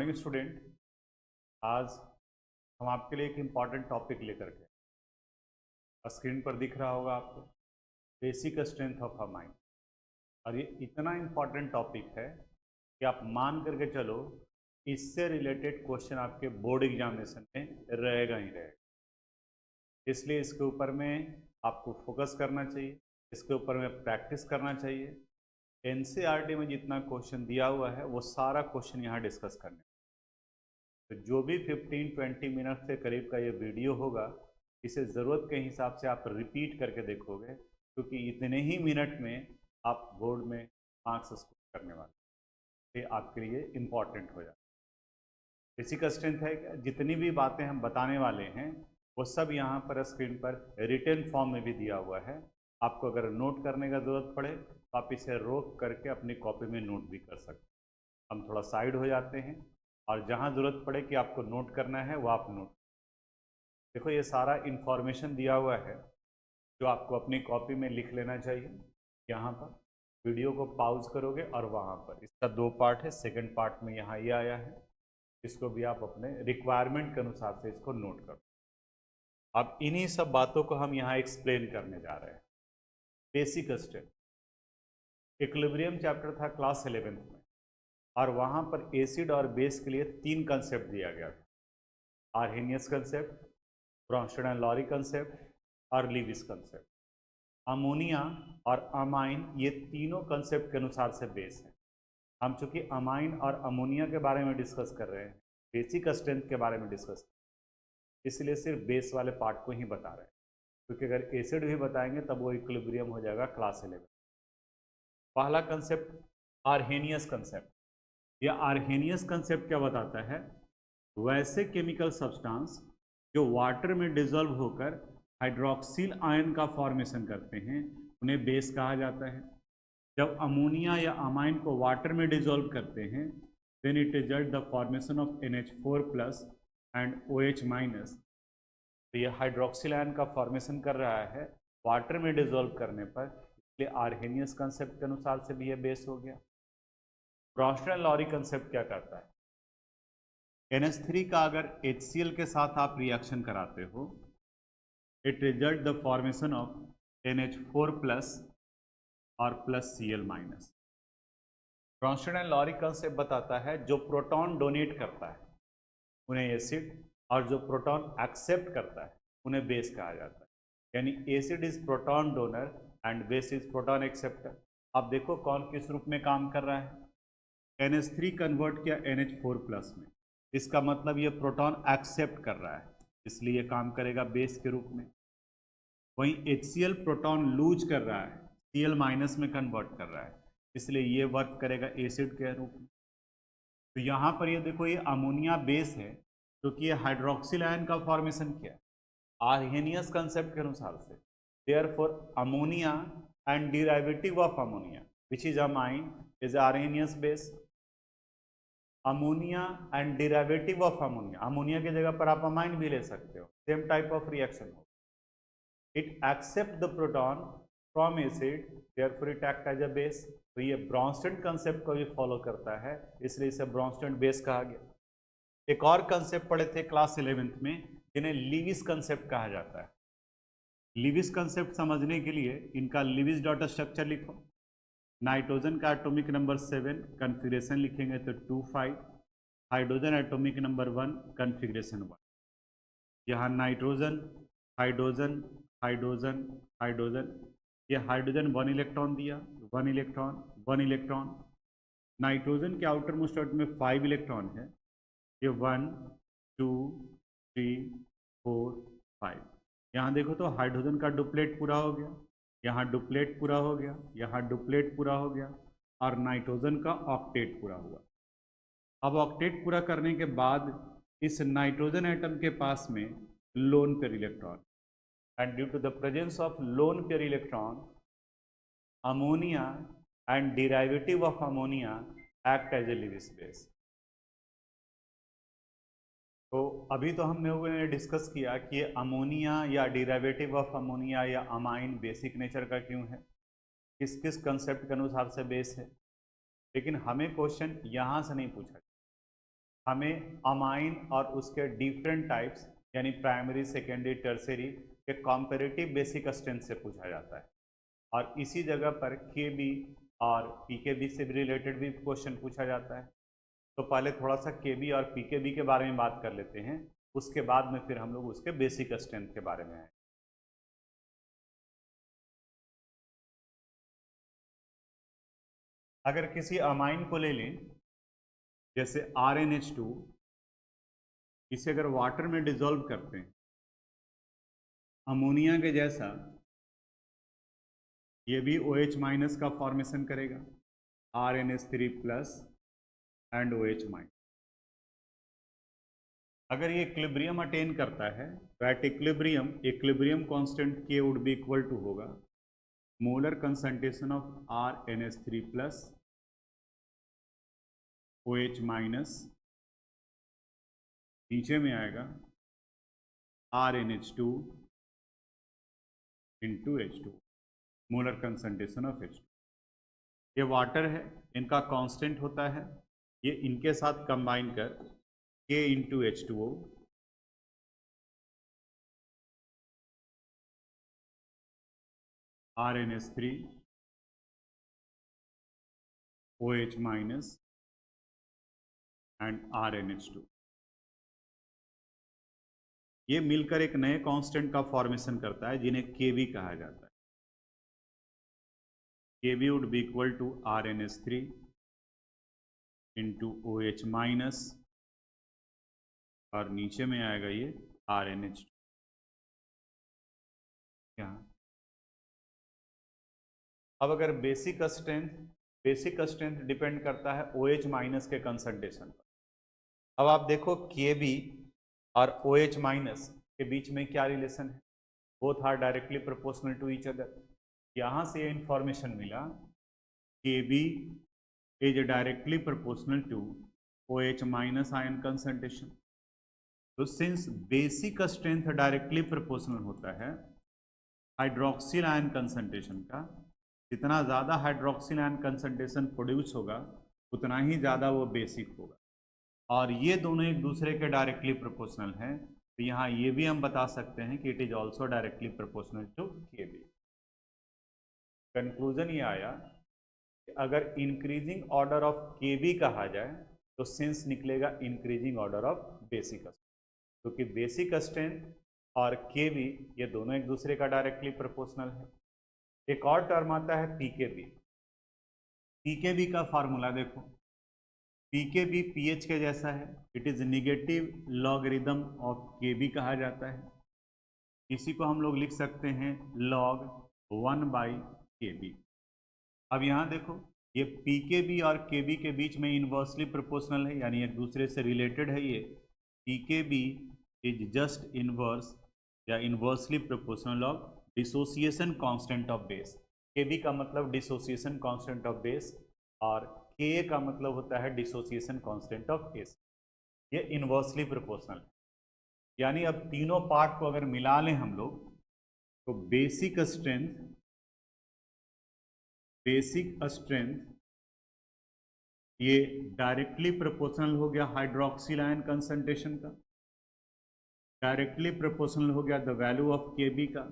Morning student. आज हम आपके लिए एक इम्पॉर्टेंट टॉपिक लेकर के स्क्रीन पर दिख रहा होगा आपको, basic strength of a mind. और ये इतना इम्पॉर्टेंट टॉपिक है कि आप मान करके चलो, इससे रिलेटेड क्वेश्चन आपके बोर्ड एग्जामिनेशन में रहेगा ही रहेगा। इसलिए इसके ऊपर में आपको फोकस करना चाहिए, इसके ऊपर में प्रैक्टिस करना चाहिए। एनसीईआरटी में जितना क्वेश्चन दिया हुआ है वो सारा क्वेश्चन यहाँ डिस्कस करने। तो जो भी 15-20 मिनट के करीब का ये वीडियो होगा, इसे ज़रूरत के हिसाब से आप रिपीट करके देखोगे, क्योंकि इतने ही मिनट में आप बोर्ड में मार्क्स स्कोर करने वाले, ये आपके लिए इम्पॉर्टेंट हो जाए। बेसिक स्ट्रेंथ है कि जितनी भी बातें हम बताने वाले हैं वो सब यहाँ पर स्क्रीन पर रिटन फॉर्म में भी दिया हुआ है। आपको अगर नोट करने का ज़रूरत पड़े तो आप इसे रोक करके अपनी कॉपी में नोट भी कर सकते हैं। हम थोड़ा साइड हो जाते हैं और जहाँ ज़रूरत पड़े कि आपको नोट करना है वो आप नोट। देखो, ये सारा इन्फॉर्मेशन दिया हुआ है जो आपको अपनी कॉपी में लिख लेना चाहिए। यहाँ पर वीडियो को पॉज करोगे और वहाँ पर इसका 2 पार्ट है, सेकंड पार्ट में यहाँ ये आया है, इसको भी आप अपने रिक्वायरमेंट के अनुसार से इसको नोट करो। अब इन्हीं सब बातों को हम यहाँ एक्सप्लेन करने जा रहे हैं। बेसिक स्ट्रेंथ इक्विलिब्रियम चैप्टर था क्लास 11th में, और वहाँ पर एसिड और बेस के लिए 3 कंसेप्ट दिया गया था: Arrhenius concept, Bronsted and Lowry concept और लीविस कंसेप्ट। अमोनिया और अमाइन ये तीनों कंसेप्ट के अनुसार से बेस है। हम चूंकि अमाइन और अमोनिया के बारे में डिस्कस कर रहे हैं, बेसिक स्ट्रेंथ के बारे में डिस्कस कर रहे हैं, इसलिए सिर्फ बेस वाले पार्ट को ही बता रहे हैं, क्योंकि अगर एसिड भी बताएंगे तब वो इक्विलिब्रियम हो जाएगा क्लास 11। पहला कंसेप्ट आर्हेनियस कंसेप्ट। यह आर्हेनियस कंसेप्ट क्या बताता है? वैसे केमिकल सब्सटेंस जो वाटर में डिजोल्व होकर हाइड्रोक्सिल आयन का फॉर्मेशन करते हैं उन्हें बेस कहा जाता है। जब अमोनिया या अमाइन को वाटर में डिजोल्व करते हैं, then it result the formation of NH4+ and OH-। तो ये हाइड्रोक्सिल आयन का फॉर्मेशन कर रहा है वाटर में डिजोल्व करने पर, इसलिए आर्हेनियस कंसेप्ट के अनुसार से भी ये बेस हो गया। ब्रोंस्टेड एंड लॉरी कंसेप्ट क्या करता है? NH3 का अगर HCl के साथ आप रिएक्शन कराते हो, it result the formation of NH4+ और +Cl-। Bronsted and Lowry concept बताता है जो प्रोटॉन डोनेट करता है उन्हें एसिड, और जो प्रोटॉन एक्सेप्ट करता है उन्हें बेस कहा जाता है। यानी acid is proton donor and base is proton acceptor. अब देखो कौन किस रूप में काम कर रहा है। NH3 कन्वर्ट किया NH4+ में, इसका मतलब ये प्रोटॉन एक्सेप्ट कर रहा है, इसलिए ये काम करेगा बेस के रूप में। वहीं HCl प्रोटॉन लूज कर रहा है, Cl- में कन्वर्ट कर रहा है, इसलिए ये वर्क करेगा एसिड के रूप में। तो यहाँ पर ये देखो, ये अमोनिया बेस है क्योंकि ये हाइड्रोक्सिल आयन का फॉर्मेशन किया आर्हेनियस कंसेप्ट के अनुसार से। Therefore ammonia and derivative of ammonia which is amine is Arrhenius base. Ammonia and derivative of ammonia, ammonia की जगह पर आप अमाइन भी ले सकते हो, सेम टाइप ऑफ रिएक्शन हो। It accept the proton from acid, therefore it act as a base. तो ये ब्रोंस्टेड कंसेप्ट को भी फॉलो करता है, इसलिए इसे ब्रोंस्टेड बेस कहा गया। एक और कंसेप्ट पढ़े थे क्लास 11th में जिन्हें लीविस कंसेप्ट कहा जाता है। लीविस कंसेप्ट समझने के लिए इनका लीविस डॉट स्ट्रक्चर लिखो। नाइट्रोजन का एटॉमिक नंबर 7, कॉन्फ़िगरेशन लिखेंगे तो 2,5। Hydrogen atomic number 1, configuration 1। यहाँ नाइट्रोजन, हाइड्रोजन, हाइड्रोजन, हाइड्रोजन, ये हाइड्रोजन 1 इलेक्ट्रॉन दिया, 1 इलेक्ट्रॉन, 1 इलेक्ट्रॉन। नाइट्रोजन के आउटर मोस्ट एटम में 5 इलेक्ट्रॉन है, ये 1 2 3 4 5। यहाँ देखो तो हाइड्रोजन का डुप्लेट पूरा हो गया, यहाँ डुप्लेट पूरा हो गया, यहाँ डुप्लेट पूरा हो गया, और नाइट्रोजन का ऑक्टेट पूरा हुआ। अब ऑक्टेट पूरा करने के बाद इस नाइट्रोजन एटम के पास में lone pair electron, and due to the presence of lone pair electron, ammonia and derivative of ammonia act as a Lewis base। तो अभी तो हम लोगों ने डिस्कस किया कि अमोनिया या डेरिवेटिव ऑफ अमोनिया या अमाइन बेसिक नेचर का क्यों है, किस किस कंसेप्ट के अनुसार से बेस है। लेकिन हमें क्वेश्चन यहाँ से नहीं पूछा, हमें अमाइन और उसके डिफरेंट टाइप्स यानी प्राइमरी, सेकेंडरी, टर्सरी के कॉम्पेरेटिव बेसिक स्ट्रेंथ से पूछा जाता है। और इसी जगह पर केबी और पीकेबी से भी रिलेटेड भी क्वेश्चन पूछा जाता है। तो पहले थोड़ा सा केबी और पीकेबी के बारे में बात कर लेते हैं, उसके बाद में फिर हम लोग उसके बेसिक स्ट्रेंथ के बारे में आए। अगर किसी अमाइन को ले लें जैसे RnH2, इसे अगर वाटर में डिसॉल्व करते हैं अमोनिया के जैसा, ये भी OH माइनस का फॉर्मेशन करेगा, RnH3 plus and OH minus. अगर ये इक्विलिब्रियम अटेन करता है तो at equilibrium constant K would be equal to होगा molar concentration of RnH3 plus OH minus, नीचे में आएगा RnH2 into H2, molar concentration of H2। ये वाटर है, इनका कांस्टेंट होता है, ये इनके साथ कंबाइन कर K into H2O RnH3 OH minus and RnH2, ये मिलकर एक नए कांस्टेंट का फॉर्मेशन करता है जिन्हें Kb कहा जाता है। Kb would be equal to RnH3 into OH minus और नीचे में आएगा ये RnH2। यहाँ अब अगर बेसिक स्ट्रेंथ डिपेंड करता है OH माइनस के कंसंट्रेशन पर। अब आप देखो Kb और OH माइनस के बीच में क्या रिलेशन है, both are directly proportional to each other. यहाँ से ये इंफॉर्मेशन मिला Kb is directly proportional to OH minus ion concentration. तो since basic strength directly proportional होता है हाइड्रोक्सिल आयन कंसंट्रेशन का, जितना ज़्यादा हाइड्रोक्सिल आयन कंसंट्रेशन प्रोड्यूस होगा उतना ही ज़्यादा वो बेसिक होगा, और ये दोनों एक दूसरे के डायरेक्टली प्रोपोर्शनल हैं। तो यहाँ ये भी हम बता सकते हैं कि it is also directly proportional to Kb। Conclusion ये आया कि अगर इंक्रीजिंग ऑर्डर ऑफ Kb कहा जाए तो सिंस निकलेगा increasing order of basic strength, क्योंकि बेसिक स्ट्रेंथ और Kb ये दोनों एक दूसरे का डायरेक्टली प्रोपोर्शनल है। एक और टर्म आता है पीकेबी। पीकेबी का फार्मूला देखो, पीकेबी पीएच के जैसा है, it is negative logarithm of Kb कहा जाता है। इसी को हम लोग लिख सकते हैं log 1/kb। अब यहाँ देखो ये पीकेबी और केबी के बीच में इनवर्सली प्रोपोर्शनल है, यानी एक दूसरे से रिलेटेड है। ये पीकेबी इज जस्ट इनवर्स या inversely proportional of dissociation constant of base. Kb का मतलब डिसोसिएशन कांस्टेंट ऑफ बेस और के का मतलब होता है डिसोसिएशन कांस्टेंट ऑफ एस। ये इनवर्सली प्रोपोर्शनल है, यानी अब तीनों पार्ट को अगर मिला लें हम लोग तो बेसिक स्ट्रेंथ ये डायरेक्टली प्रोपोर्शनल हो गया हाइड्रोक्सिल आयन कंसंट्रेशन का, डायरेक्टली प्रोपोर्शनल हो गया द वैल्यू ऑफ केबी का,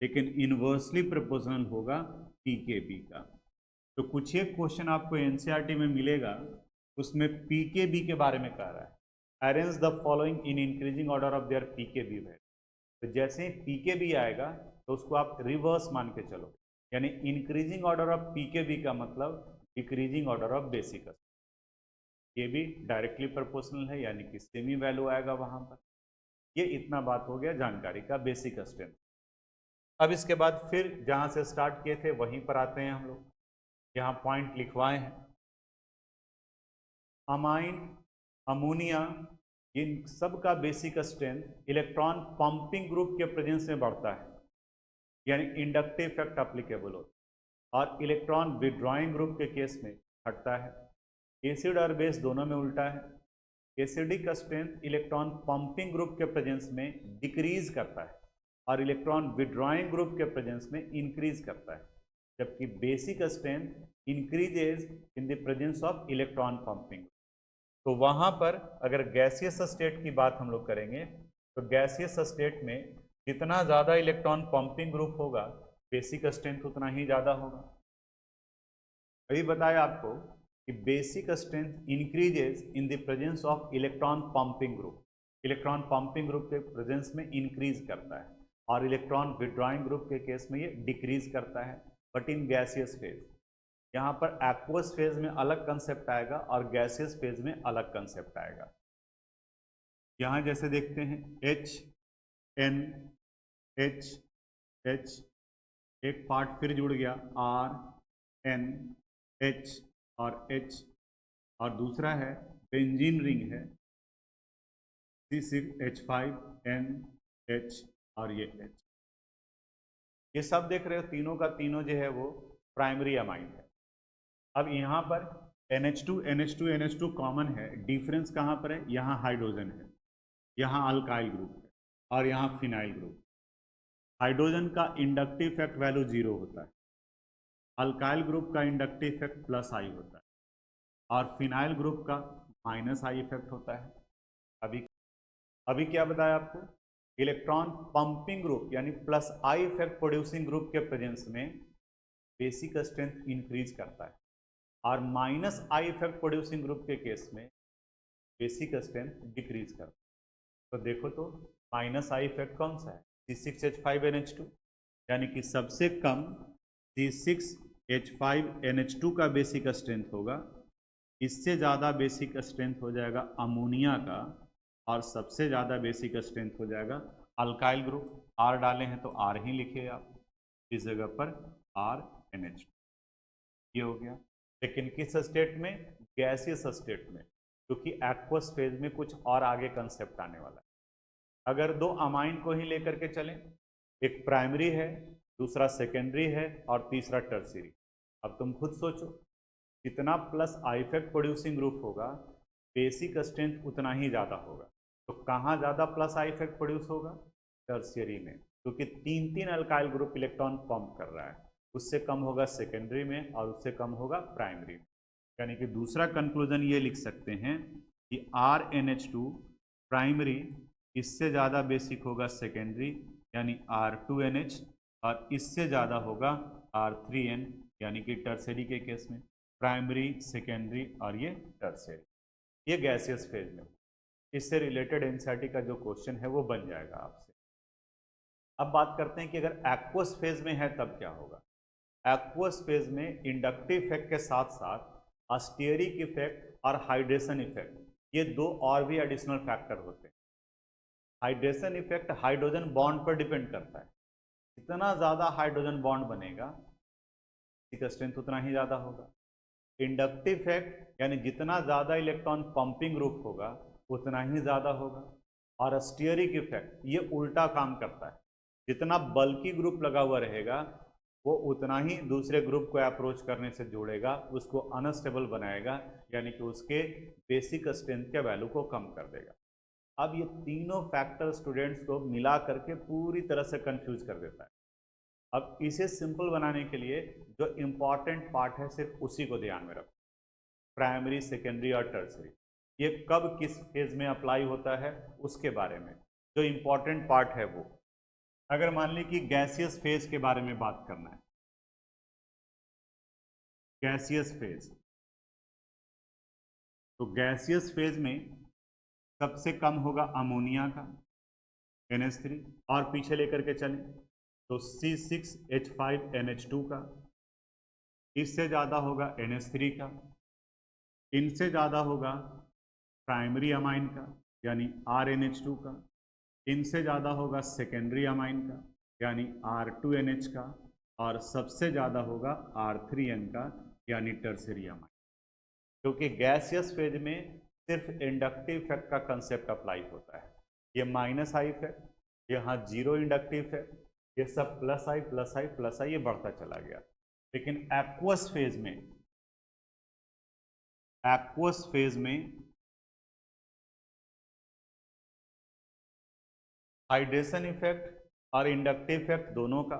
लेकिन इनवर्सली प्रोपोर्शनल होगा पीकेबी का। तो कुछ एक क्वेश्चन आपको एनसीईआरटी में मिलेगा, उसमें पीकेबी के बारे में कह रहा है arrange the following in increasing order of their pKb value. तो जैसे ही पीकेबी आएगा तो उसको आप रिवर्स मान के चलो, यानी इंक्रीजिंग ऑर्डर ऑफ पीकेबी का मतलब डिक्रीजिंग ऑर्डर ऑफ बेसिक। ये भी डायरेक्टली प्रोपोर्शनल है, यानी कि सेमी वैल्यू आएगा वहां पर। ये इतना बात हो गया जानकारी का बेसिक स्ट्रेंथ। अब इसके बाद फिर जहां से स्टार्ट किए थे वहीं पर आते हैं हम लोग, यहाँ पॉइंट लिखवाए हैं। अमाइन, अमोनिया, इन सब का basic strength electron pumping group के प्रेजेंस में बढ़ता है, यानी इंडक्टिव इफेक्ट अप्लीकेबल होता है, और इलेक्ट्रॉन विड्रॉइंग ग्रुप के केस में घटता है। एसिड और बेस दोनों में उल्टा है, acidic strength electron pumping group के प्रेजेंस में डिक्रीज करता है और इलेक्ट्रॉन विड्रॉइंग ग्रुप के प्रेजेंस में इंक्रीज करता है, जबकि basic strength increases in the presence of electron pumping. तो वहाँ पर अगर गैसियस स्टेट की बात हम लोग करेंगे तो गैसियस स्टेट में जितना ज़्यादा इलेक्ट्रॉन पंपिंग ग्रुप होगा बेसिक स्ट्रेंथ उतना ही ज़्यादा होगा। अभी बताया आपको कि basic strength increases in the presence of electron pumping group. Electron pumping group के प्रेजेंस में इंक्रीज करता है और इलेक्ट्रॉन विड्रॉइंग ग्रुप के केस में ये डिक्रीज करता है। बट इन गैसियस फेज, यहाँ पर एक्वस फेज में अलग कंसेप्ट आएगा और गैसियस फेज में अलग कंसेप्ट आएगा। यहाँ जैसे देखते हैं H N H H, एक पार्ट फिर जुड़ गया R N H और H, और दूसरा है बेंजीन रिंग है C6H5NH और ये H। ये सब देख रहे हो तीनों का तीनों जो है वो प्राइमरी अमाइन है। अब यहाँ पर NH2 कॉमन है, डिफरेंस कहाँ पर है? यहाँ हाइड्रोजन है, यहाँ अल्काइल ग्रुप है और यहाँ फिनाइल ग्रुप। हाइड्रोजन का इंडक्टिव इफेक्ट वैल्यू 0 होता है, अल्काइल ग्रुप का इंडक्टिव इफेक्ट +I होता है और फिनाइल ग्रुप का -I इफेक्ट होता है। अभी क्या बताया आपको? इलेक्ट्रॉन पंपिंग ग्रुप यानी +I इफेक्ट प्रोड्यूसिंग ग्रुप के प्रेजेंस में बेसिक स्ट्रेंथ इंक्रीज करता है और -I इफेक्ट प्रोड्यूसिंग ग्रुप के केस में बेसिक स्ट्रेंथ डिक्रीज करता है। तो देखो तो -I इफेक्ट कौन सा है? C6H5NH2, यानी कि सबसे कम C6H5NH2 का बेसिक स्ट्रेंथ होगा, इससे ज़्यादा बेसिक स्ट्रेंथ हो जाएगा अमोनिया का और सबसे ज़्यादा बेसिक स्ट्रेंथ हो जाएगा अल्काइल ग्रुप। R डाले हैं तो R ही लिखिए आप, इस जगह पर RNH2। ये हो गया। लेकिन किस स्टेट में? गैसियस स्टेट में, क्योंकि एक्वस फेज में कुछ और आगे कंसेप्ट आने वाला है। अगर दो अमाइन को ही लेकर के चलें, एक प्राइमरी है, दूसरा सेकेंडरी है और तीसरा टर्शियरी। अब तुम खुद सोचो, जितना +I इफेक्ट प्रोड्यूसिंग ग्रुप होगा बेसिक स्ट्रेंथ उतना ही ज़्यादा होगा। तो कहाँ ज़्यादा +I इफेक्ट प्रोड्यूस होगा? टर्शियरी में, क्योंकि 3 अल्काइल ग्रुप इलेक्ट्रॉन पंप कर रहा है। उससे कम होगा सेकेंडरी में और उससे कम होगा प्राइमरी में। यानी कि दूसरा कंक्लूजन ये लिख सकते हैं कि RNH2 प्राइमरी इससे ज़्यादा बेसिक होगा सेकेंडरी यानी R2NH, और इससे ज़्यादा होगा R3N यानी कि टर्शियरी के केस में। प्राइमरी, सेकेंडरी और ये टर्शियरी, ये गैसियस फेज में। इससे रिलेटेड एनसीईआरटी का जो क्वेश्चन है वो बन जाएगा आपसे। अब बात करते हैं कि अगर एक्वस फेज में है तब क्या होगा। एक्वस फेज में इंडक्टिव इफेक्ट के साथ साथ स्टीयरिक इफेक्ट और हाइड्रेशन इफेक्ट, ये दो और भी एडिशनल फैक्टर होते हैं। हाइड्रेशन इफेक्ट हाइड्रोजन बॉन्ड पर डिपेंड करता है। जितना ज़्यादा हाइड्रोजन बॉन्ड बनेगा इसका स्ट्रेंथ उतना ही ज़्यादा होगा। इंडक्टिव इफेक्ट यानी जितना ज़्यादा इलेक्ट्रॉन पंपिंग ग्रुप होगा उतना ही ज़्यादा होगा। और स्टीयरिक इफेक्ट ये उल्टा काम करता है, जितना बल्कि ग्रुप लगा हुआ रहेगा वो उतना ही दूसरे ग्रुप को अप्रोच करने से जोड़ेगा, उसको अनस्टेबल बनाएगा, यानी कि उसके बेसिक स्ट्रेंथ के वैल्यू को कम कर देगा। अब ये तीनों फैक्टर स्टूडेंट्स को मिला करके पूरी तरह से कंफ्यूज कर देता है। अब इसे सिंपल बनाने के लिए जो इम्पॉर्टेंट पार्ट है सिर्फ उसी को ध्यान में रखो, प्राइमरी, सेकेंडरी और टर्शियरी, ये कब किस फेज में अप्लाई होता है उसके बारे में जो इम्पॉर्टेंट पार्ट है वो। अगर मान ली कि गैसियस फेज के बारे में बात करना है, गैसियस फेज, तो गैसियस फेज में सबसे कम होगा अमोनिया का NH3, और पीछे लेकर के चलें तो C6H5NH2 का, इससे ज़्यादा होगा NH3 का, इनसे ज़्यादा होगा प्राइमरी अमाइन का यानी RNH2 का, इनसे ज़्यादा होगा सेकेंडरी अमाइन का यानी R2NH का, और सबसे ज़्यादा होगा R3N का यानी टर्शियरी अमाइन। क्योंकि गैसियस फेज में सिर्फ इंडक्टिव इफेक्ट का कंसेप्ट अप्लाई होता है। ये -I इफेक्ट, यहाँ 0 इंडक्टिव इफेक्ट, ये सब +I ये बढ़ता चला गया। लेकिन एक्वस फेज में हाइड्रेशन इफेक्ट और इंडक्टिव इफेक्ट दोनों का,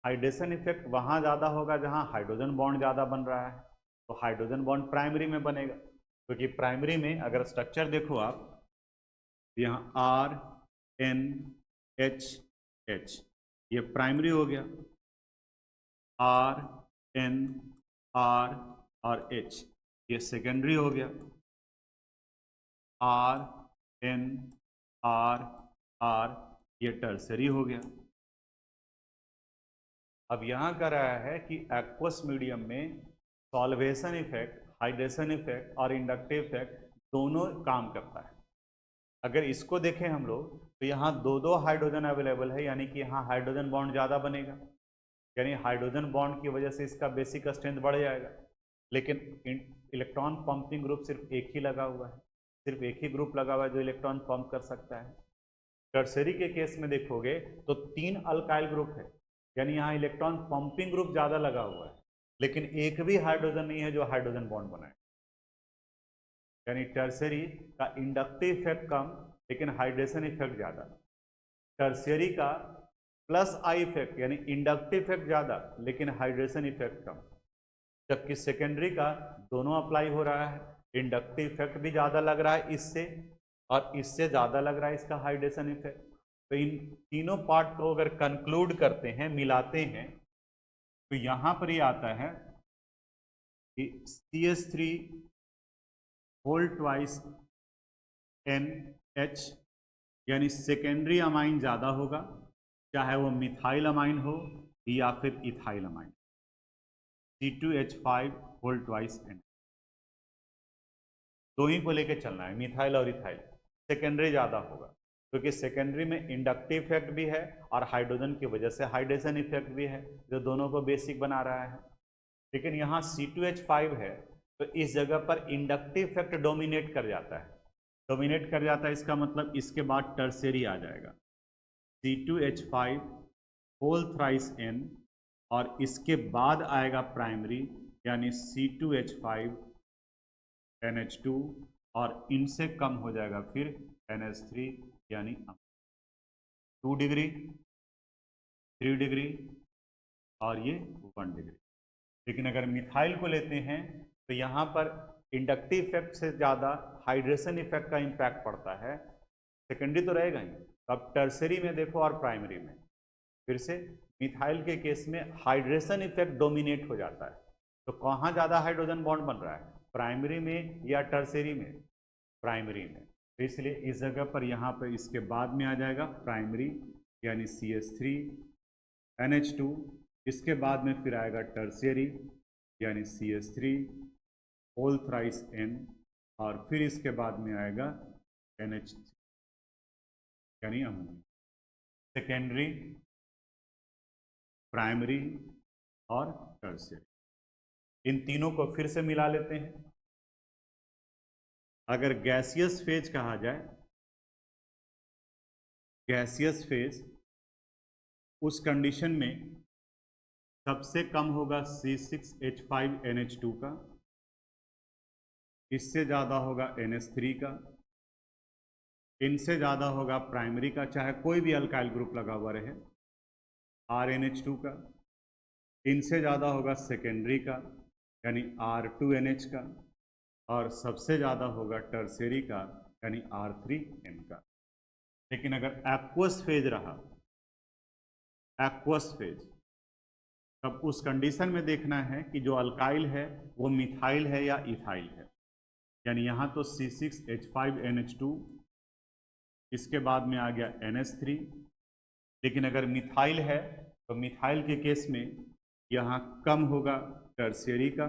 हाइड्रेशन इफेक्ट वहाँ ज़्यादा होगा जहाँ हाइड्रोजन बॉन्ड ज़्यादा बन रहा है, तो हाइड्रोजन बॉन्ड प्राइमरी में बनेगा। क्योंकि प्राइमरी में अगर स्ट्रक्चर देखो आप, यहाँ आर एन एच एच, ये प्राइमरी हो गया। आर एन आर और एच, ये सेकेंडरी हो गया। आर एन आर आर, ये टर्सरी हो गया। अब यहाँ कर रहा है कि एक्वस मीडियम में सॉल्वेशन इफेक्ट, हाइड्रेशन इफेक्ट और इंडक्टिव इफेक्ट दोनों काम करता है। अगर इसको देखें हम लोग तो यहाँ दो दो हाइड्रोजन अवेलेबल है, यानी कि यहाँ हाइड्रोजन बॉन्ड ज़्यादा बनेगा, यानी हाइड्रोजन बॉन्ड की वजह से इसका बेसिक स्ट्रेंथ बढ़ जाएगा। लेकिन इलेक्ट्रॉन पंपिंग ग्रुप सिर्फ एक ही लगा हुआ है, सिर्फ एक ही ग्रुप लगा हुआ है जो इलेक्ट्रॉन पंप कर सकता है। टर्सरी के केस में देखोगे तो 3 अल्काइल ग्रुप है, यानी यहाँ इलेक्ट्रॉन पंपिंग ग्रुप ज़्यादा लगा हुआ है, लेकिन एक भी हाइड्रोजन नहीं है जो हाइड्रोजन बॉन्ड बनाए। यानी टर्सरी का इंडक्टिव इफेक्ट कम, लेकिन हाइड्रेशन इफेक्ट ज़्यादा। टर्सरी का प्लस आई इफेक्ट यानी इंडक्टिव इफेक्ट ज़्यादा, लेकिन हाइड्रेशन इफेक्ट कम। जबकि सेकेंडरी का दोनों अप्लाई हो रहा है, इंडक्टिव इफेक्ट भी ज़्यादा लग रहा है इससे, और इससे ज़्यादा लग रहा है इसका हाइड्रेशन इफेक्ट। तो इन तीनों पार्ट को अगर कंक्लूड करते हैं, मिलाते हैं, तो यहाँ पर ये आता है कि CH3 होल ट्वाइस NH, यानी सेकेंडरी अमाइन ज़्यादा होगा, चाहे वो मिथाइल अमाइन हो या फिर ethyl amine. C2H5 whole twice N, दो ही को लेके चलना है, मिथाइल और इथाइल। सेकेंडरी ज़्यादा होगा क्योंकि सेकेंडरी में इंडक्टिव इफेक्ट भी है और हाइड्रोजन की वजह से हाइड्रेशन इफेक्ट भी है, जो दोनों को बेसिक बना रहा है। लेकिन यहाँ C2H5 है तो इस जगह पर इंडक्टिव इफेक्ट डोमिनेट कर जाता है। डोमिनेट कर जाता है इसका मतलब इसके बाद टर्सरी आ जाएगा, C2H5 होल थ्राइस N, और इसके बाद आएगा प्राइमरी यानी C2H5 NH2, और इनसे कम हो जाएगा फिर NH3 यानी 2 डिग्री, 3 डिग्री और ये 1 डिग्री। लेकिन अगर मिथाइल को लेते हैं तो यहाँ पर इंडक्टिव इफेक्ट से ज़्यादा हाइड्रेशन इफेक्ट का इम्पैक्ट पड़ता है। सेकेंडरी तो रहेगा ही, तो अब टर्सरी में देखो और प्राइमरी में फिर से मिथाइल के केस में हाइड्रेशन इफेक्ट डोमिनेट हो जाता है। तो कहाँ ज़्यादा हाइड्रोजन बॉन्ड बन रहा है, प्राइमरी में या टर्सरी में? प्राइमरी में। तो इसलिए इस जगह पर यहाँ पर इसके बाद में आ जाएगा प्राइमरी यानी CH3 NH2, इसके बाद में फिर आएगा टर्शियरी यानी CH3 होल थ्राइस N, और फिर इसके बाद में आएगा NH3 यानी अमोनिया। सेकेंडरी, प्राइमरी और टर्शियरी, इन तीनों को फिर से मिला लेते हैं। अगर गैसियस फेज कहा जाए, गैसियस फेज, उस कंडीशन में सबसे कम होगा C6H5NH2 का, इससे ज़्यादा होगा NH3 का, इनसे ज़्यादा होगा प्राइमरी का, चाहे कोई भी अल्काइल ग्रुप लगा हुआ रहे, RNH2 का, इनसे ज़्यादा होगा सेकेंडरी का यानी R2NH का, और सबसे ज़्यादा होगा टर्शियरी का यानी R3N का। लेकिन अगर एक्वस फेज रहा, एक्वस फेज, तब उस कंडीशन में देखना है कि जो अल्काइल है वो मिथाइल है या इथाइल है। यानी यहाँ तो C6H5NH2, इसके बाद में आ गया NH3, लेकिन अगर मिथाइल है तो मिथाइल के केस में यहाँ कम होगा टर्शियरी का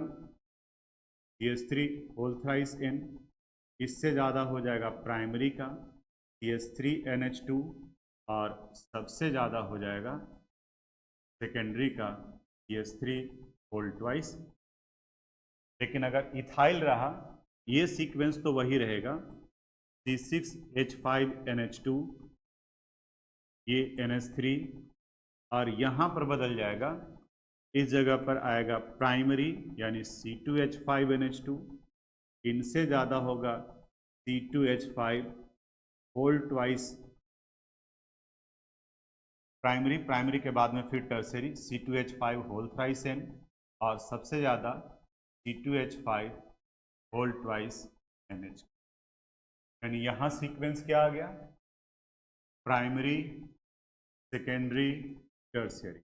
CH3 होल थ्राइस N, इससे ज़्यादा हो जाएगा प्राइमरी का CH3NH2, और सबसे ज़्यादा हो जाएगा सेकेंडरी का CH3 होल ट्वाइस। लेकिन अगर इथाइल रहा, ये सीक्वेंस तो वही रहेगा, C6H5NH2, ये NH3, और यहाँ पर बदल जाएगा, इस जगह पर आएगा प्राइमरी यानी C2H5NH2, इनसे ज़्यादा होगा C2H5 whole twice primary, primary के बाद में फिर tertiary C2H5 whole thrice N, और सबसे ज़्यादा C2H5 होल ट्वाइस NH। यानी यहाँ सीक्वेंस क्या आ गया, प्राइमरी, सेकेंडरी, टर्शियरी।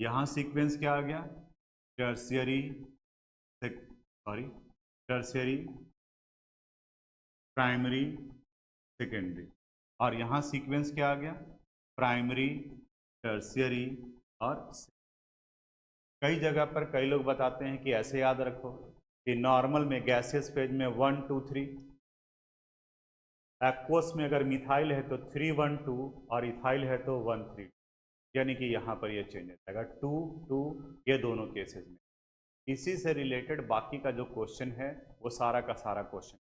यहाँ सीक्वेंस क्या आ गया, टर्शियरी, टर्शियरी, प्राइमरी, सेकेंडरी। और यहाँ सीक्वेंस क्या आ गया, प्राइमरी, टर्शियरी और कई जगह पर कई लोग बताते हैं कि ऐसे याद रखो कि नॉर्मल में गैसियस फेज में 1 2 3, एक्वस में अगर मिथाइल है तो 3 1 2 और इथाइल है तो 1 3, यानी कि यहाँ पर ये चेंज हो जाएगा 2 2, ये दोनों केसेस में। इसी से रिलेटेड बाकी का जो क्वेश्चन है वो सारा का सारा क्वेश्चन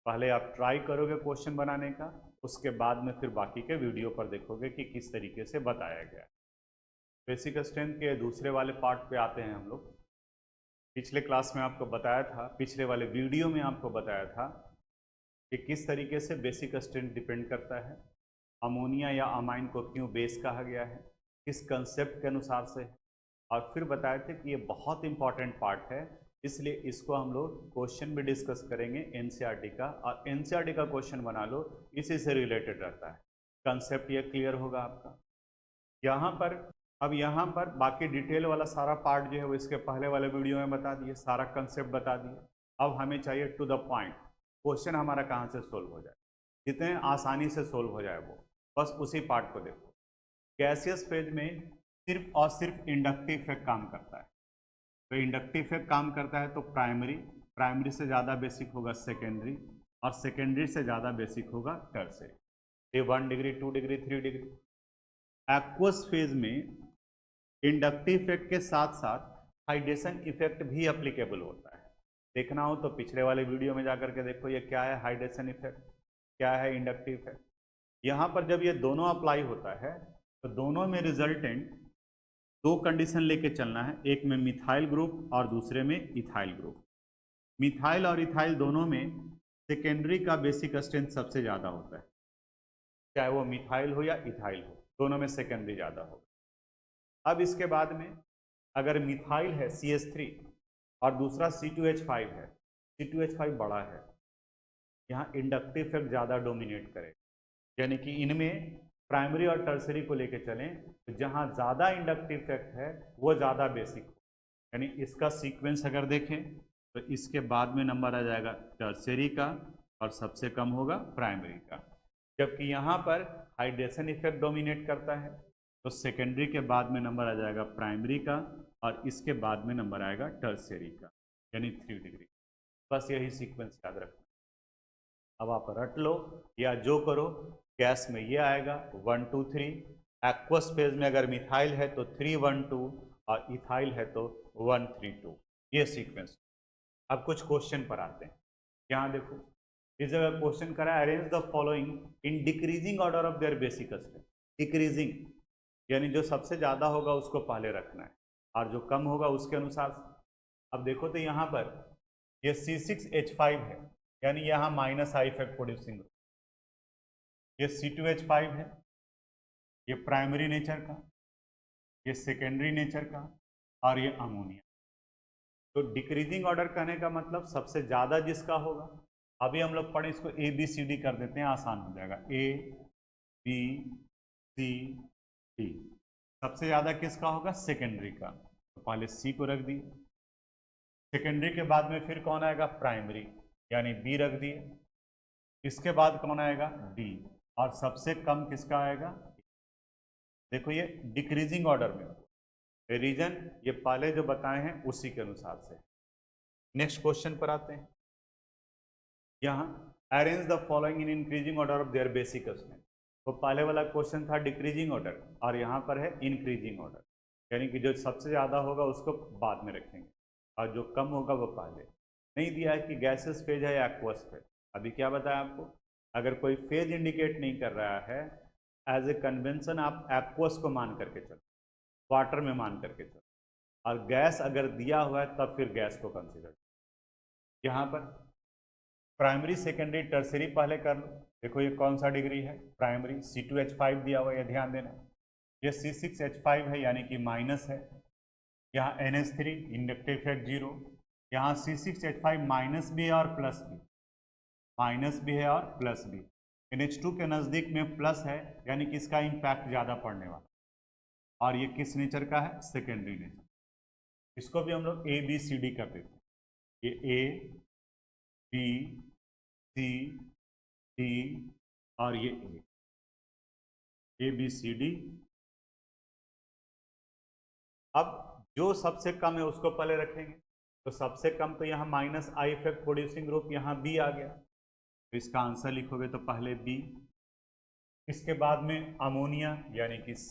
पहले आप ट्राई करोगे क्वेश्चन बनाने का, उसके बाद में फिर बाकी के वीडियो पर देखोगे कि किस तरीके से बताया गया है। बेसिक स्ट्रेंथ के दूसरे वाले पार्ट पे आते हैं हम लोग। पिछले क्लास में आपको बताया था, पिछले वाले वीडियो में आपको बताया था कि किस तरीके से बेसिक स्ट्रेंथ डिपेंड करता है, अमोनिया या अमाइन को क्यों बेस कहा गया है, किस कंसेप्ट के अनुसार से है, और फिर बताए थे कि ये बहुत इंपॉर्टेंट पार्ट है, इसलिए इसको हम लोग क्वेश्चन भी डिस्कस करेंगे एनसीईआरटी का, और एनसीईआरटी का क्वेश्चन बना लो, इसी से रिलेटेड रहता है। कंसेप्ट ये क्लियर होगा आपका। यहाँ पर अब यहाँ पर बाकी डिटेल वाला सारा पार्ट जो है वो इसके पहले वाले वीडियो में बता दिए, सारा कंसेप्ट बता दिए। अब हमें चाहिए टू द पॉइंट, क्वेश्चन हमारा कहाँ से सोल्व हो जाए, जितने आसानी से सोल्व हो जाए वो, बस उसी पार्ट को देखो। गैसियस फेज में सिर्फ और सिर्फ इंडक्टिव इफेक्ट काम करता है। तो इंडक्टिव इफेक्ट काम करता है तो प्राइमरी से ज़्यादा बेसिक होगा सेकेंडरी, और सेकेंडरी से ज़्यादा बेसिक होगा टर्शियरी। ये 1 degree 2 degree 3 degree. Aqueous phase में इंडक्टिव इफेक्ट के साथ साथ हाइड्रेशन इफेक्ट भी एप्लीकेबल होता है। देखना हो तो पिछले वाले वीडियो में जाकर के देखो, ये क्या है हाइड्रेशन इफेक्ट, क्या है इंडक्टिव इफेक्ट। यहाँ पर जब ये दोनों अप्लाई होता है तो दोनों में रिजल्टेंट दो कंडीशन लेके चलना है, एक में मिथाइल ग्रुप और दूसरे में इथाइल ग्रुप। मिथाइल और इथाइल दोनों में सेकेंडरी का बेसिक स्ट्रेंथ सबसे ज़्यादा होता है, चाहे वो मिथाइल हो या इथाइल हो, दोनों में सेकेंडरी ज़्यादा होगा। अब इसके बाद में अगर मिथाइल है CH3 और दूसरा C2H5 है, C2H5 बड़ा है, यहाँ इंडक्टिव इफेक्ट ज़्यादा डोमिनेट करे, यानी कि इनमें प्राइमरी और टर्सरी को लेके चलें तो जहाँ ज़्यादा इंडक्टिव इफेक्ट है वो ज़्यादा बेसिक हो। यानी इसका सीक्वेंस अगर देखें तो इसके बाद में नंबर आ जाएगा टर्सरी का और सबसे कम होगा प्राइमरी का, जबकि यहाँ पर हाइड्रेशन इफेक्ट डोमिनेट करता है तो सेकेंडरी के बाद में नंबर आ जाएगा प्राइमरी का और इसके बाद में नंबर आएगा टर्सरी का, यानी 3 डिग्री। बस यही सीक्वेंस याद रखना। अब आप रट लो या जो करो, गैस में ये आएगा 1 2 3, एक्वस फेज में अगर मिथाइल है तो 3 1 2 और इथाइल है तो 1 3 2, ये सीक्वेंस। अब कुछ क्वेश्चन पर आते हैं। यहाँ देखो इस जगह क्वेश्चन करा है, arrange the following in decreasing order of their basic strength. Decreasing यानी जो सबसे ज़्यादा होगा उसको पहले रखना है और जो कम होगा उसके अनुसार। अब देखो तो यहाँ पर ये C6H5 है, यानी यहाँ माइनस आई इफेक्ट प्रोड्यूसिंग। ये C2H5 है, ये प्राइमरी नेचर का, ये सेकेंडरी नेचर का, और ये अमोनिया। तो डिक्रीजिंग ऑर्डर कहने का मतलब सबसे ज़्यादा जिसका होगा, अभी हम लोग पढ़े इसको ABCD कर देते हैं, आसान हो जाएगा, ABCD। सबसे ज़्यादा किसका होगा, सेकेंडरी का, तो पहले C को रख दिए। सेकेंडरी के बाद में फिर कौन आएगा, प्राइमरी, यानी B रख दिए। इसके बाद कौन आएगा, D, और सबसे कम किसका आएगा। देखो ये डिक्रीजिंग ऑर्डर में, रीजन ये पहले जो बताए हैं उसी के अनुसार से। नेक्स्ट क्वेश्चन पर आते हैं। यहाँ arrange the following in increasing order of their basic strength. तो पहले वाला क्वेश्चन था डिक्रीजिंग ऑर्डर और यहाँ पर है इंक्रीजिंग ऑर्डर, यानी कि जो सबसे ज़्यादा होगा उसको बाद में रखेंगे और जो कम होगा वो पहले। नहीं दिया है कि गैसेस फेज है या एक्वस फेज। अभी क्या बताया आपको, अगर कोई फेज इंडिकेट नहीं कर रहा है, एज ए कन्वेंशन आप एक्वस को मान करके चलो, वाटर में मान करके चलो, और गैस अगर दिया हुआ है तब फिर गैस को कंसिडर। यहाँ पर प्राइमरी सेकेंडरी टर्सरी पहले कर लो। देखो ये कौन सा डिग्री है, प्राइमरी, C2H5 दिया हुआ है, ध्यान देना। ये C6H5 है यानी कि माइनस है, यहाँ NH3 इंडक्टिव इफेक्ट 0, यहाँ C6H5 माइनस भी है और प्लस भी, माइनस भी है और प्लस भी। NH2 के नज़दीक में प्लस है, यानी कि इसका इम्पैक्ट ज़्यादा पड़ने वाला, और ये किस नेचर का है? Secondary nature. इसको भी हम लोग ABCD कर देते हैं, ये ABCD और ये ABCD। अब जो सबसे कम है उसको पहले रखेंगे, तो सबसे कम तो यहाँ minus I effect producing group यहाँ B आ गया, तो इसका आंसर लिखोगे तो पहले B, इसके बाद में अमोनिया यानी कि C,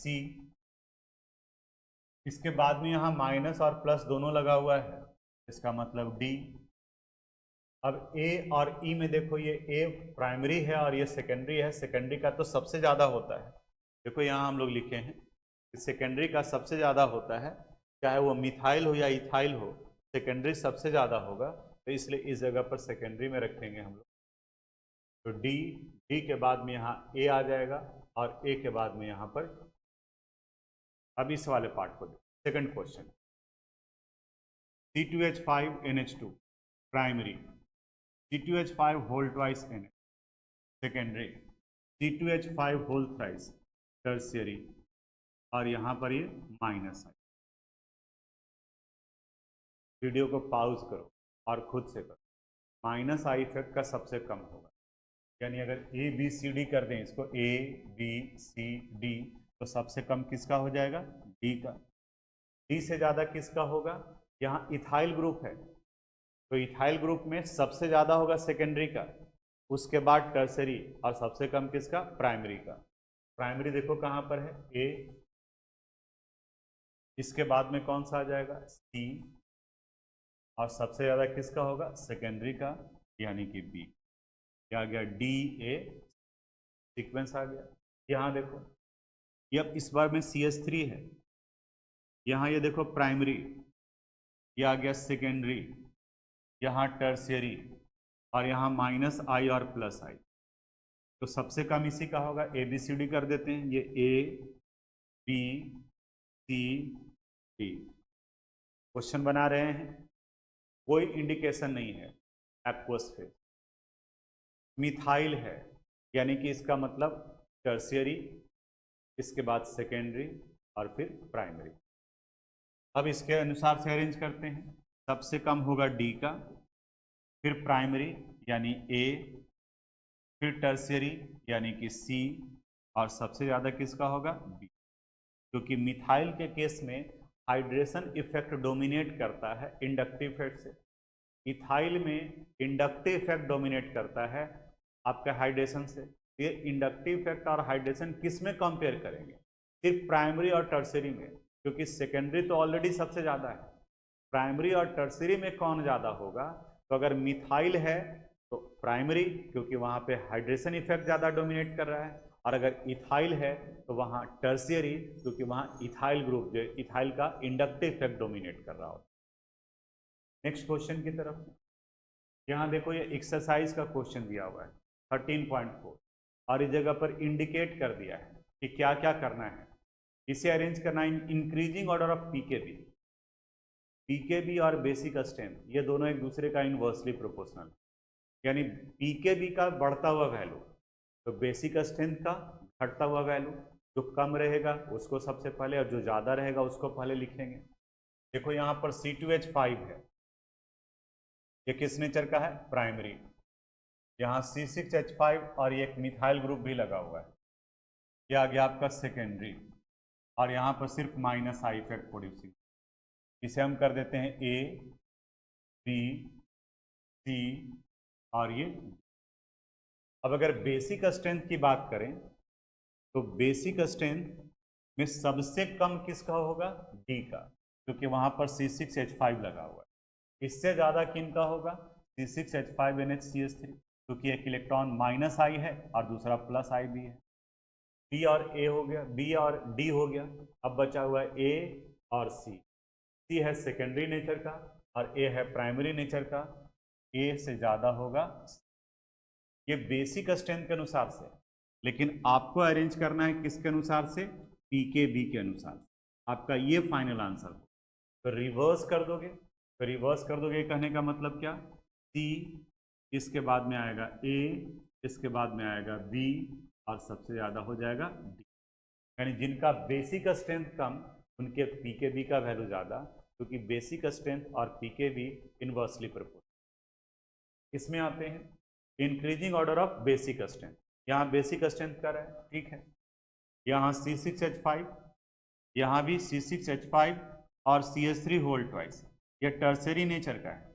इसके बाद में यहाँ माइनस और प्लस दोनों लगा हुआ है, इसका मतलब D। अब A और E में देखो, ये A प्राइमरी है और ये सेकेंडरी है, सेकेंडरी का तो सबसे ज़्यादा होता है। देखो यहाँ हम लोग लिखे हैं कि सेकेंडरी का सबसे ज़्यादा होता है, चाहे वो मिथाइल हो या इथाइल हो, सेकेंडरी सबसे ज़्यादा होगा, तो इसलिए इस जगह पर सेकेंडरी में रखेंगे हम लोग। तो डी के बाद में यहाँ ए आ जाएगा और ए के बाद में यहाँ पर। अब इस वाले पार्ट को देखो, second question, C2H5NH2 primary, C2H5 whole twice NH secondary, C2H5 whole thrice tertiary, और यहाँ पर ये माइनस है। वीडियो को पॉज करो और खुद से करो। माइनस आई इफेक्ट का सबसे कम होगा, यानी अगर ABCD कर दें इसको ABCD, तो सबसे कम किसका हो जाएगा? D का। D से ज़्यादा किसका होगा? यहाँ इथाइल ग्रुप है, तो इथाइल ग्रुप में सबसे ज़्यादा होगा सेकेंडरी का, उसके बाद टर्सरी, और सबसे कम किसका? प्राइमरी का। प्राइमरी देखो कहाँ पर है? A, इसके बाद में कौन सा आ जाएगा? C, और सबसे ज़्यादा किसका होगा? सेकेंडरी का, यानी कि B। क्या आ गया? DA, सीक्वेंस आ गया। यहाँ देखो, ये अब इस बार में CH3 है, यहाँ ये देखो प्राइमरी, ये आ गया सेकेंडरी, यहाँ टर्शियरी, और यहाँ माइनस आई और प्लस आई, तो सबसे कम इसी का होगा। ABCD कर देते हैं, ये ABCD क्वेश्चन बना रहे हैं, कोई इंडिकेशन नहीं है एक्वस फेज। मिथाइल है, यानी कि इसका मतलब टर्शियरी, इसके बाद सेकेंडरी और फिर प्राइमरी। अब इसके अनुसार से अरेंज करते हैं, सबसे कम होगा D का, फिर प्राइमरी यानी A, फिर टर्शियरी यानी कि C, और सबसे ज़्यादा किसका होगा? B, क्योंकि मिथाइल के केस में हाइड्रेशन इफेक्ट डोमिनेट करता है इंडक्टिव इफेक्ट से, इथाइल में इंडक्टिव इफेक्ट डोमिनेट करता है आपका हाइड्रेशन से। ये इंडक्टिव इफेक्ट और हाइड्रेशन किस में कंपेयर करेंगे? सिर्फ प्राइमरी और टर्शियरी में, क्योंकि सेकेंडरी तो ऑलरेडी सबसे ज़्यादा है। प्राइमरी और टर्शियरी में कौन ज़्यादा होगा? तो अगर मिथाइल है तो प्राइमरी, क्योंकि वहाँ पे हाइड्रेशन इफेक्ट ज़्यादा डोमिनेट कर रहा है, और अगर इथाइल है तो वहाँ टर्शियरी, क्योंकि वहाँ इथाइल ग्रुप जो इथाइल का इंडक्टिव इफेक्ट डोमिनेट कर रहा हो। नेक्स्ट क्वेश्चन की तरफ, यहाँ देखो ये एक्सरसाइज का क्वेश्चन दिया हुआ है 13.4, और इस जगह पर इंडिकेट कर दिया है कि क्या क्या करना है। इसे अरेंज करना है increasing order of pKb. PKb और बेसिक स्ट्रेंथ ये दोनों एक दूसरे का इनवर्सली प्रोपोर्शनल, यानी पीकेबी का बढ़ता हुआ वैल्यू तो बेसिक स्ट्रेंथ का घटता हुआ वैल्यू, जो कम रहेगा उसको सबसे पहले और जो ज़्यादा रहेगा उसको पहले लिखेंगे। देखो यहाँ पर C2H5 है, ये किस नेचर का है? प्राइमरी। यहाँ C6H5 और ये एक मिथाइल ग्रुप भी लगा हुआ है, ये आ गया आपका सेकेंडरी, और यहाँ पर सिर्फ माइनस आई इफेक्ट प्रोड्यूसिंग, इसे हम कर देते हैं A, B, C और ये। अब अगर बेसिक स्ट्रेंथ की बात करें तो बेसिक स्ट्रेंथ में सबसे कम किसका होगा? D का, क्योंकि वहाँ पर C6H5 लगा हुआ है। इससे ज़्यादा किन का होगा? C6H5NHCH3, क्योंकि एक इलेक्ट्रॉन माइनस आई है और दूसरा प्लस आई भी है। B और A हो गया, B और D हो गया, अब बचा हुआ है A और C। C है सेकेंडरी नेचर का और A है प्राइमरी नेचर का, A से ज़्यादा होगा। ये बेसिक स्ट्रेंथ के अनुसार से, लेकिन आपको अरेंज करना है किसके अनुसार से? पीकेबी के अनुसार। आपका ये फाइनल आंसर, तो रिवर्स कर दोगे, कहने का मतलब क्या? C इसके बाद में आएगा ए, इसके बाद में आएगा बी और सबसे ज़्यादा हो जाएगा डी। यानी जिनका बेसिक स्ट्रेंथ कम उनके पीकेबी का वैल्यू ज़्यादा, क्योंकि बेसिक स्ट्रेंथ और पीकेबी इनवर्सली प्रोपोर्शनल। इसमें आते हैं increasing order of basic strength. यहाँ बेसिक स्ट्रेंथ कर रहा है, ठीक है। यहाँ C6H5, यहाँ भी C6H5 और CH3 होल ट्वाइस, यह टर्सरी नेचर का है।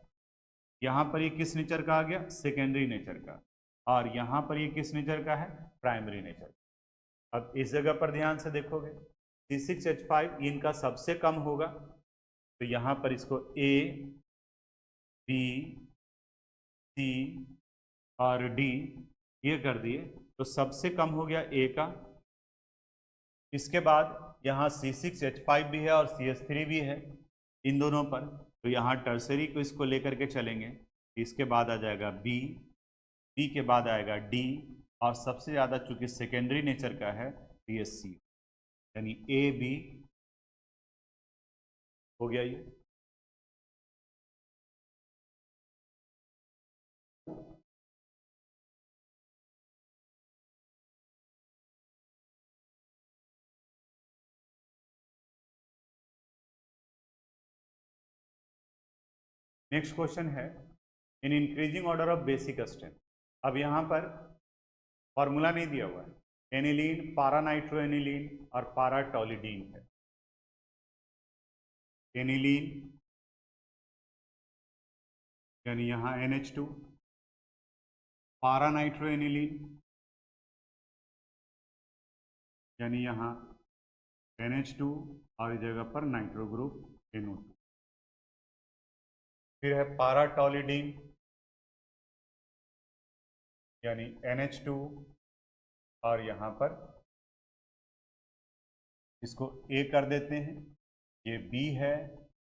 यहाँ पर ये किस नेचर का आ गया? सेकेंडरी नेचर का। और यहाँ पर ये किस नेचर का है? Primary nature. अब इस जगह पर ध्यान से देखोगे, C6H5 इनका सबसे कम होगा, तो यहाँ पर इसको A, B, C और D ये कर दिए, तो सबसे कम हो गया A का। इसके बाद यहाँ C6H5 भी है और CH3 भी है इन दोनों पर, तो यहाँ टर्सरी को इसको लेकर के चलेंगे। इसके बाद आ जाएगा B, B के बाद आएगा D और सबसे ज़्यादा चूंकि सेकेंडरी नेचर का है तो ये C, यानी A B हो गया ये। नेक्स्ट क्वेश्चन है in increasing order of basic strength. अब यहाँ पर फॉर्मूला नहीं दिया हुआ है, एनिलीन, पारा नाइट्रो एनिलीन और पारा टॉलिडीन है। एनिलीन यानी यहाँ NH2, पारा नाइट्रो एनिलीन यानी यहाँ NH2 और इस जगह पर नाइट्रो ग्रुप NO2। फिर है पारा टॉलिडीन यानी NH2 और यहाँ पर इसको A कर देते हैं, ये B है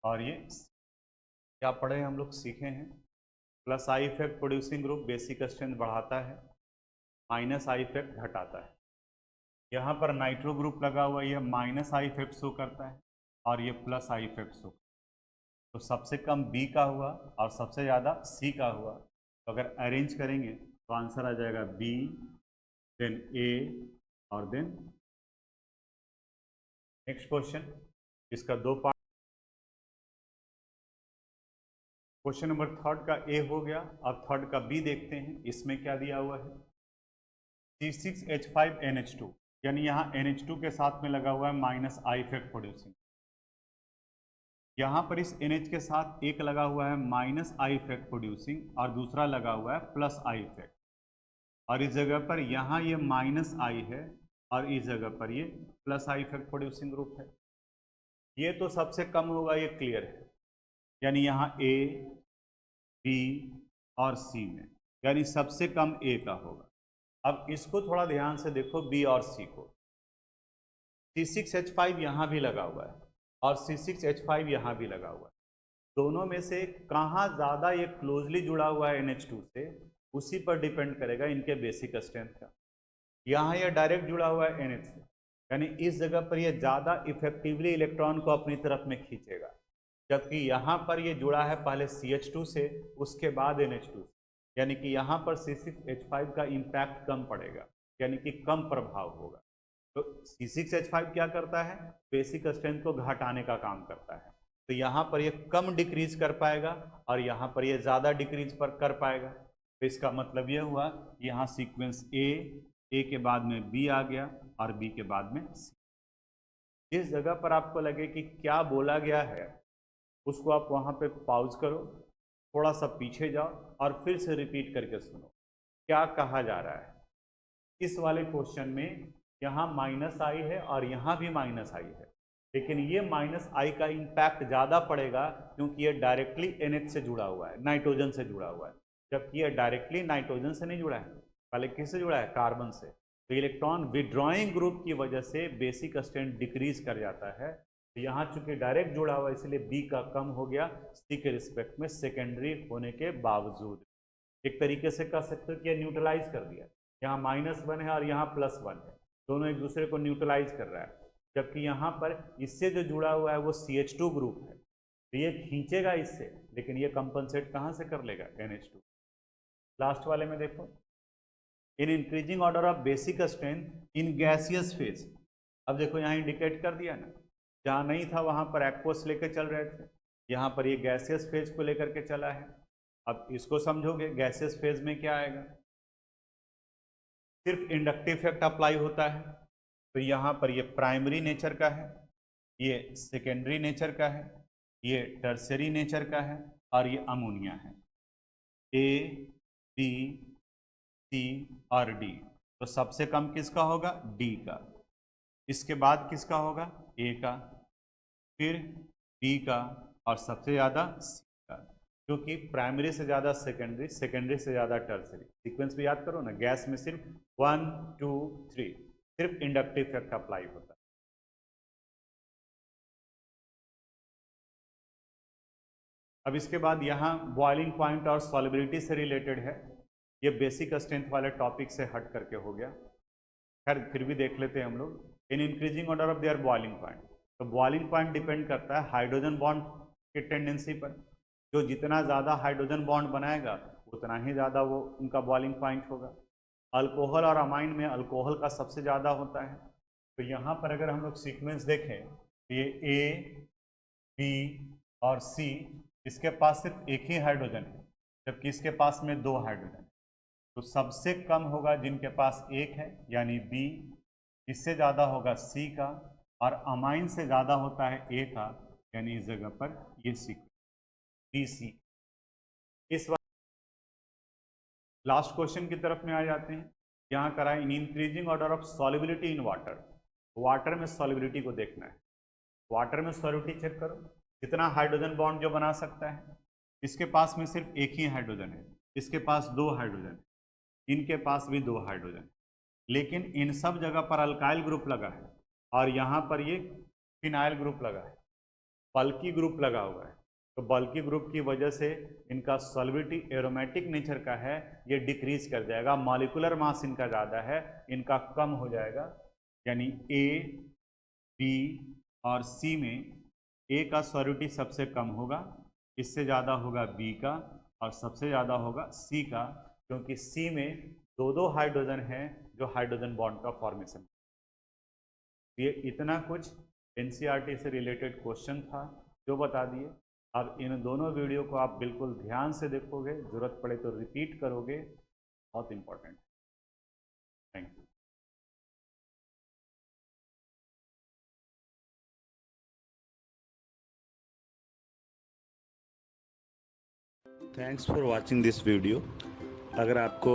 और ये C। क्या पढ़े हम लोग? सीखे हैं plus I effect producing group basic strength बढ़ाता है, माइनस आई इफेक्ट घटाता है। यहाँ पर नाइट्रो ग्रुप लगा हुआ, यह माइनस आई इफेक्ट शो करता है और ये प्लस आई इफेक्ट शो। तो सबसे कम B का हुआ और सबसे ज़्यादा C का हुआ, तो अगर अरेंज करेंगे तो आंसर आ जाएगा B, देन A और देन। नेक्स्ट क्वेश्चन, इसका दो पार्ट। क्वेश्चन नंबर थर्ड का A हो गया, अब थर्ड का B देखते हैं। इसमें क्या दिया हुआ है? C6H5NH2 यानी यहाँ NH2 के साथ में लगा हुआ है माइनस आई इफेक्ट प्रोड्यूसिंग। यहाँ पर इस NH के साथ एक लगा हुआ है माइनस आई इफेक्ट प्रोड्यूसिंग और दूसरा लगा हुआ है प्लस आई इफेक्ट, और इस जगह पर यहाँ ये माइनस आई है और इस जगह पर ये plus I effect producing group है। ये तो सबसे कम होगा, ये क्लियर है, यानी यहाँ A, B और C में, यानी सबसे कम A का होगा। अब इसको थोड़ा ध्यान से देखो, B और C को। C6H5 यहाँ भी लगा हुआ है और C6H5 यहाँ भी लगा हुआ है। दोनों में से कहाँ ज़्यादा ये क्लोजली जुड़ा हुआ है NH2 से, उसी पर डिपेंड करेगा इनके बेसिक स्ट्रेंथ का। यहाँ ये डायरेक्ट जुड़ा हुआ है NH से, यानी इस जगह पर ये ज़्यादा इफेक्टिवली इलेक्ट्रॉन को अपनी तरफ में खींचेगा, जबकि यहाँ पर ये जुड़ा है पहले CH2 से उसके बाद NH2 से, यानी कि यहाँ पर C6H5 का इम्पैक्ट कम पड़ेगा, यानी कि कम प्रभाव होगा। तो C6H5 क्या करता है? बेसिक स्ट्रेंथ को घटाने का काम करता है, तो यहाँ पर ये कम डिक्रीज कर पाएगा और यहाँ पर ये ज़्यादा डिक्रीज पर कर पाएगा। तो इसका मतलब ये हुआ यहाँ सीक्वेंस A के बाद में B आ गया और B के बाद में C। जिस जगह पर आपको लगे कि क्या बोला गया है उसको आप वहाँ पे पॉज करो, थोड़ा सा पीछे जाओ और फिर से रिपीट करके सुनो क्या कहा जा रहा है। इस वाले क्वेश्चन में यहाँ माइनस आई है और यहाँ भी माइनस आई है, लेकिन ये माइनस आई का इम्पैक्ट ज़्यादा पड़ेगा क्योंकि ये डायरेक्टली NH से जुड़ा हुआ है, नाइट्रोजन से जुड़ा हुआ है, जबकि ये डायरेक्टली नाइट्रोजन से नहीं जुड़ा है, पहले किससे जुड़ा है? कार्बन से। तो इलेक्ट्रॉन विड्रॉइंग ग्रुप की वजह से बेसिक स्ट्रेंथ डिक्रीज कर जाता है। तो यहाँ चूंकि डायरेक्ट जुड़ा हुआ है इसलिए B का कम हो गया C के रिस्पेक्ट में सेकेंडरी होने के बावजूद। एक तरीके से कह सकते हो कि न्यूट्रलाइज कर दिया, यहाँ -1 है और यहाँ +1 है, दोनों एक दूसरे को न्यूट्रलाइज कर रहा है, जबकि यहाँ पर इससे जो जुड़ा हुआ है वो CH2 ग्रुप है, तो ये खींचेगा इससे, लेकिन ये कंपनसेट कहाँ से कर लेगा? NH2। लास्ट वाले में देखो, in increasing order of basic strength in gaseous phase. अब देखो यहाँ इंडिकेट कर दिया ना, जहाँ नहीं था वहाँ पर एक्वस लेके चल रहे थे, यहाँ पर ये गैसियस फेज को लेकर के चला है। अब इसको समझोगे, गैसियस फेज में क्या आएगा, सिर्फ इंडक्टिव इफेक्ट अप्लाई होता है, तो यहाँ पर ये प्राइमरी नेचर का है, ये सेकेंडरी नेचर का है, ये टर्सरी नेचर का है, और ये अमोनिया है, ए बी सी और डी। तो सबसे कम किसका होगा, डी का। इसके बाद किसका होगा, ए का, फिर बी का, और सबसे ज़्यादा सी का, क्योंकि प्राइमरी से ज़्यादा सेकेंडरी, सेकेंडरी से ज़्यादा टर्सरी। सीक्वेंस भी याद करो ना, गैस में सिर्फ 1 2 3 सिर्फ इंडक्टिव इफेक्ट अप्लाई होता है। अब इसके बाद यहाँ बॉइलिंग पॉइंट और सॉलिबिलिटी से रिलेटेड है, ये बेसिक स्ट्रेंथ वाले टॉपिक से हट करके हो गया, खैर फिर भी देख लेते हैं हम लोग। In increasing order of their boiling point, तो बॉइलिंग पॉइंट डिपेंड करता है हाइड्रोजन बॉन्ड की टेंडेंसी पर। जो जितना ज़्यादा हाइड्रोजन बॉन्ड बनाएगा उतना ही ज़्यादा वो उनका बॉइलिंग पॉइंट होगा। अल्कोहल और अमाइन में अल्कोहल का सबसे ज़्यादा होता है। तो यहाँ पर अगर हम लोग सीक्वेंस देखें तो ये ए बी और सी, इसके पास सिर्फ एक ही हाइड्रोजन है, जबकि इसके पास में 2 हाइड्रोजन है। तो सबसे कम होगा जिनके पास एक है, यानी बी, इससे ज़्यादा होगा सी का, और अमाइन से ज़्यादा होता है ए का, यानी इस जगह पर ये सीक्वेंस बी सी। इस बार लास्ट क्वेश्चन की तरफ में आ जाते हैं। यहाँ करा है in increasing order of solubility in water. Water में सॉलिबिलिटी को देखना है। वाटर में सॉलिबिलिटी चेक करो, कितना हाइड्रोजन बॉन्ड जो बना सकता है। इसके पास में सिर्फ एक ही हाइड्रोजन है, इसके पास 2 हाइड्रोजन है, इनके पास भी 2 हाइड्रोजन, लेकिन इन सब जगह पर अल्काइल ग्रुप लगा है, और यहाँ पर ये फिनाइल ग्रुप लगा है, बल्की ग्रुप लगा हुआ है। तो बल्की ग्रुप की वजह से इनका सॉलिबिलिटी एरोमेटिक नेचर का है, ये डिक्रीज कर जाएगा। मॉलिक्यूलर मास इनका ज़्यादा है, इनका कम हो जाएगा। यानी ए बी और सी में ए का सॉलिबिलिटी सबसे कम होगा, इससे ज़्यादा होगा बी का, और सबसे ज़्यादा होगा सी का, क्योंकि सी में 2 हाइड्रोजन हैं जो हाइड्रोजन बॉन्ड का फॉर्मेशन। ये इतना कुछ एनसीईआरटी से रिलेटेड क्वेश्चन था जो बता दिए। अब इन दोनों वीडियो को आप बिल्कुल ध्यान से देखोगे, ज़रूरत पड़े तो रिपीट करोगे, बहुत important. Thank you. Thanks for watching this video. अगर आपको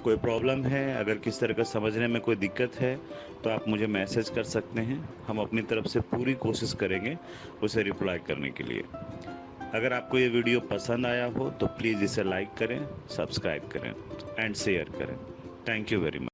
कोई प्रॉब्लम है, अगर किस तरह का समझने में कोई दिक्कत है, तो आप मुझे मैसेज कर सकते हैं। हम अपनी तरफ से पूरी कोशिश करेंगे उसे रिप्लाई करने के लिए। अगर आपको ये वीडियो पसंद आया हो तो प्लीज़ इसे लाइक करें, सब्सक्राइब करें एंड शेयर करें। Thank you very much.